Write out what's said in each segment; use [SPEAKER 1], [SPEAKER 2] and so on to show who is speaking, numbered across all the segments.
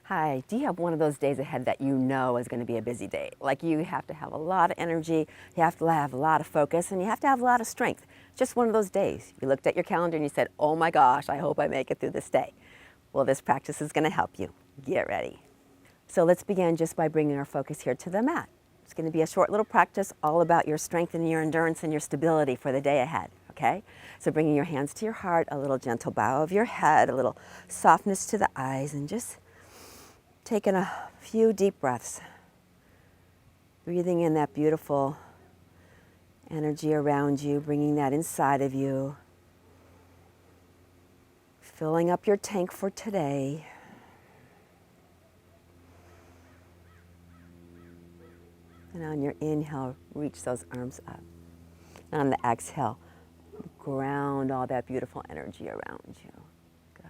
[SPEAKER 1] Hi, do you have one of those days ahead that you know is going to be a busy day? Like you have to have a lot of energy, you have to have a lot of focus, and you have to have a lot of strength. Just one of those days. You looked at your calendar and you said, oh my gosh, I hope I make it through this day. Well, this practice is going to help you. Get ready. So let's begin just by bringing our focus here to the mat. It's going to be a short little practice all about your strength and your endurance and your stability for the day ahead, okay? So bringing your hands to your heart, a little gentle bow of your head, a little softness to the eyes, and just taking a few deep breaths, breathing in that beautiful energy around you, bringing that inside of you, filling up your tank for today. And on your inhale, reach those arms up. And on the exhale, ground all that beautiful energy around you. Good.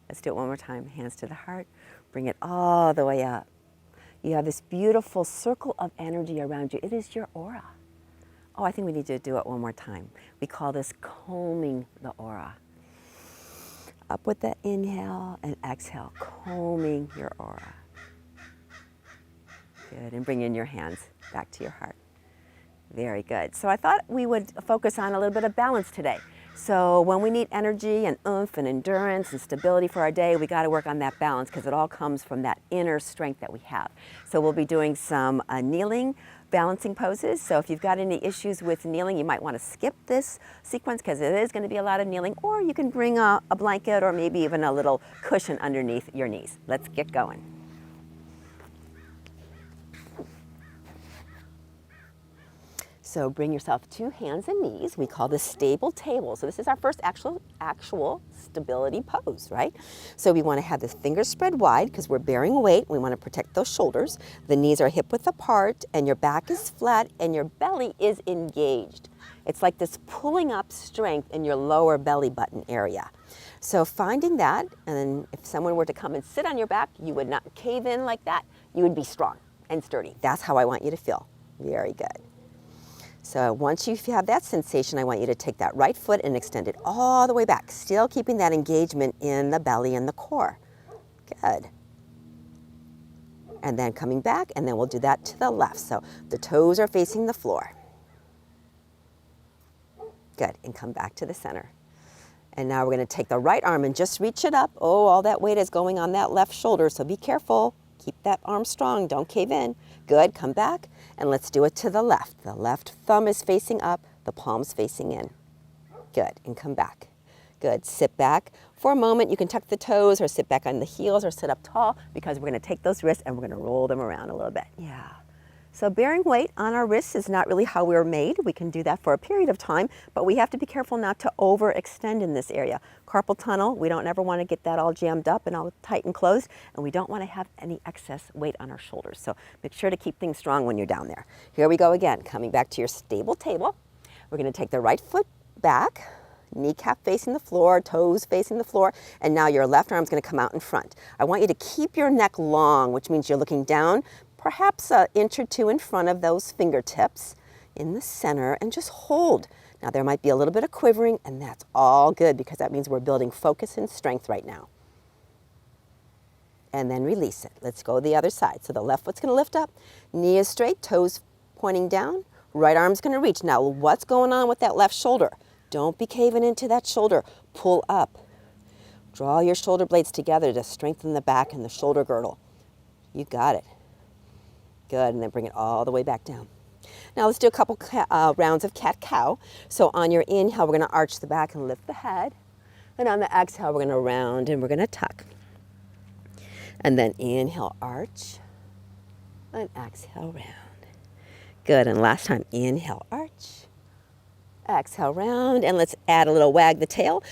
[SPEAKER 1] Let's do it one more time. Hands to the heart. Bring it all the way up. You have this beautiful circle of energy around you. It is your aura. Oh, I think we need to do it one more time. We call this combing the aura. Up with the inhale and exhale, combing your aura. Good, and bring in your hands back to your heart. Very good. So I thought we would focus on a little bit of balance today. So when we need energy and oomph and endurance and stability for our day, we got to work on that balance because it all comes from that inner strength that we have. So we'll be doing some kneeling balancing poses. So if you've got any issues with kneeling, you might want to skip this sequence because it is going to be a lot of kneeling, or you can bring a blanket or maybe even a little cushion underneath your knees. Let's get going. So bring yourself to hands and knees. We call this stable table. So this is our first actual stability pose, right? So we want to have the fingers spread wide because we're bearing weight. We want to protect those shoulders. The knees are hip width apart and your back is flat and your belly is engaged. It's like this pulling up strength in your lower belly button area. So finding that, and if someone were to come and sit on your back, you would not cave in like that. You would be strong and sturdy. That's how I want you to feel. Very good. So once you have that sensation, I want you to take that right foot and extend it all the way back, still keeping that engagement in the belly and the core. Good. And then coming back, and then we'll do that to the left. So the toes are facing the floor. Good, and come back to the center. And now we're going to take the right arm and just reach it up. Oh, all that weight is going on that left shoulder, so be careful. Keep that arm strong, don't cave in. Good, come back, and let's do it to the left. The left thumb is facing up, the palm's facing in. Good, and come back. Good, sit back for a moment. You can tuck the toes or sit back on the heels or sit up tall because we're gonna take those wrists and we're gonna roll them around a little bit. Yeah. So bearing weight on our wrists is not really how we're made. We can do that for a period of time, but we have to be careful not to overextend in this area. Carpal tunnel, we don't ever want to get that all jammed up and all tight and closed, and we don't want to have any excess weight on our shoulders. So make sure to keep things strong when you're down there. Here we go again, coming back to your stable table. We're going to take the right foot back, kneecap facing the floor, toes facing the floor, and now your left arm's going to come out in front. I want you to keep your neck long, which means you're looking down, perhaps an inch or two in front of those fingertips in the center, and just hold. Now there might be a little bit of quivering, and that's all good because that means we're building focus and strength right now. And then release it. Let's go the other side. So the left foot's going to lift up, knee is straight, toes pointing down, right arm's going to reach. Now what's going on with that left shoulder? Don't be caving into that shoulder. Pull up. Draw your shoulder blades together to strengthen the back and the shoulder girdle. You got it. Good, and then bring it all the way back down. Now let's do a couple rounds of cat-cow. So on your inhale, we're going to arch the back and lift the head. And on the exhale, we're going to round and we're going to tuck. And then inhale, arch, and exhale, round. Good, and last time, inhale, arch, exhale, round, and let's add a little wag the tail.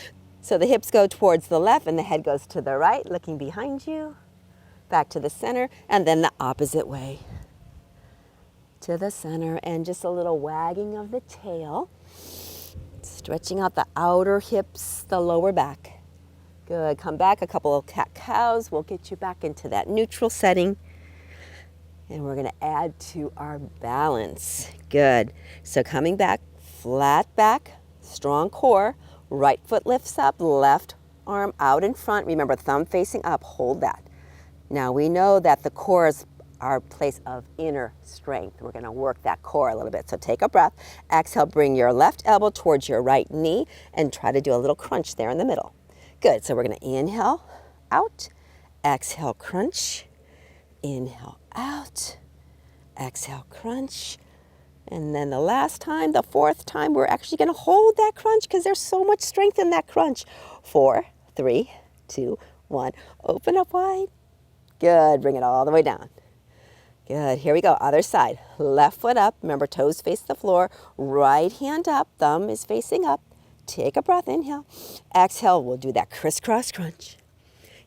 [SPEAKER 1] So the hips go towards the left and the head goes to the right, looking behind you, back to the center, and then the opposite way. To the center, and just a little wagging of the tail, stretching out the outer hips, the lower back. Good, come back, a couple of cat-cows. We'll get you back into that neutral setting. And we're gonna add to our balance. Good, so coming back, flat back, strong core, right foot lifts up, left arm out in front. Remember, thumb facing up, hold that. Now we know that the core is our place of inner strength. We're going to work that core a little bit. So take a breath. Exhale, bring your left elbow towards your right knee and try to do a little crunch there in the middle. Good. So we're going to inhale out, exhale, crunch, inhale out, exhale, crunch. And then the last time, the fourth time, we're actually going to hold that crunch because there's so much strength in that crunch. 4, 3, 2, 1. Open up wide. Good. Bring it all the way down. Good. Here we go. Other side. Left foot up. Remember, toes face the floor. Right hand up. Thumb is facing up. Take a breath. Inhale. Exhale. We'll do that crisscross crunch.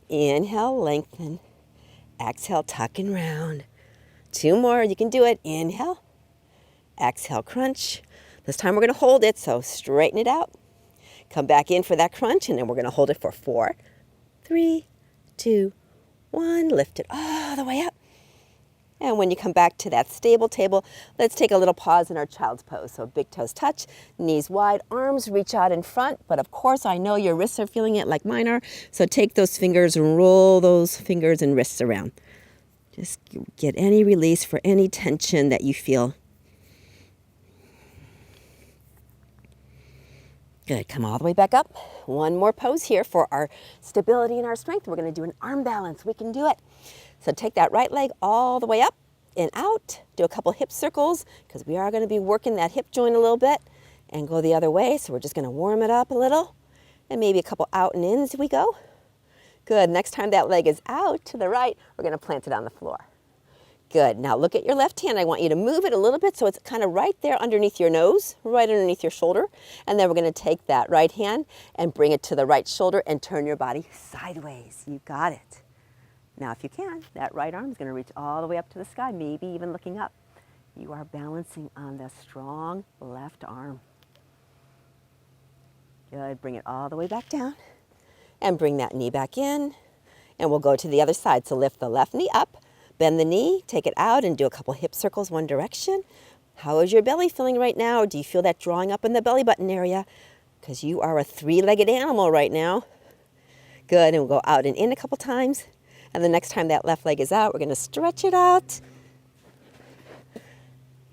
[SPEAKER 1] Inhale. Lengthen. Exhale. Tuck and round. 2 more. You can do it. Inhale. Exhale, crunch. This time we're going to hold it, so straighten it out. Come back in for that crunch, and then we're going to hold it for 4, 3, 2, 1. Lift it all the way up. And when you come back to that stable table, let's take a little pause in our child's pose. So big toes touch, knees wide, arms reach out in front. But of course, I know your wrists are feeling it like mine are. So take those fingers and roll those fingers and wrists around. Just get any release for any tension that you feel. Good. Come all the way back up. One more pose here for our stability and our strength. We're going to do an arm balance. We can do it. So take that right leg all the way up and out. Do a couple hip circles because we are going to be working that hip joint a little bit, and go the other way. So we're just going to warm it up a little, and maybe a couple out and in as we go. Good. Next time that leg is out to the right, we're going to plant it on the floor. Good. Now look at your left hand. I want you to move it a little bit so it's kind of right there underneath your nose, right underneath your shoulder. And then we're going to take that right hand and bring it to the right shoulder and turn your body sideways. You got it. Now if you can, that right arm is going to reach all the way up to the sky, maybe even looking up. You are balancing on the strong left arm. Good. Bring it all the way back down and bring that knee back in. And we'll go to the other side. So lift the left knee up. Bend the knee, take it out, and do a couple hip circles one direction. How is your belly feeling right now? Do you feel that drawing up in the belly button area? Because you are a 3-legged animal right now. Good, and we'll go out and in a couple times. And the next time that left leg is out, we're going to stretch it out.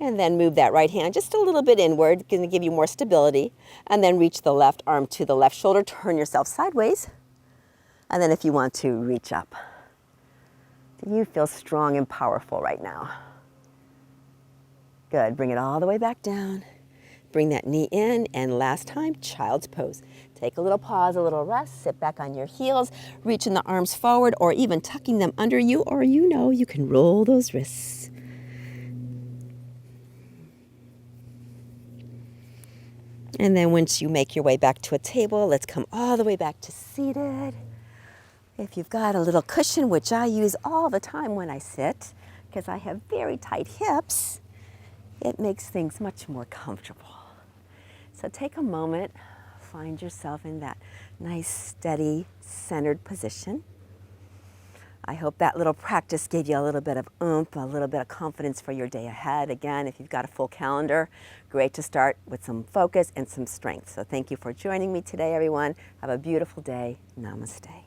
[SPEAKER 1] And then move that right hand just a little bit inward, going to give you more stability. And then reach the left arm to the left shoulder, turn yourself sideways. And then if you want to, reach up. Do you feel strong and powerful right now? Good. Bring it all the way back down. Bring that knee in. And last time, child's pose. Take a little pause, a little rest. Sit back on your heels. Reaching the arms forward or even tucking them under you. Or you can roll those wrists. And then once you make your way back to a table, let's come all the way back to seated. If you've got a little cushion, which I use all the time when I sit, because I have very tight hips, it makes things much more comfortable. So take a moment, find yourself in that nice, steady, centered position. I hope that little practice gave you a little bit of oomph, a little bit of confidence for your day ahead. Again, if you've got a full calendar, great to start with some focus and some strength. So thank you for joining me today, everyone. Have a beautiful day. Namaste.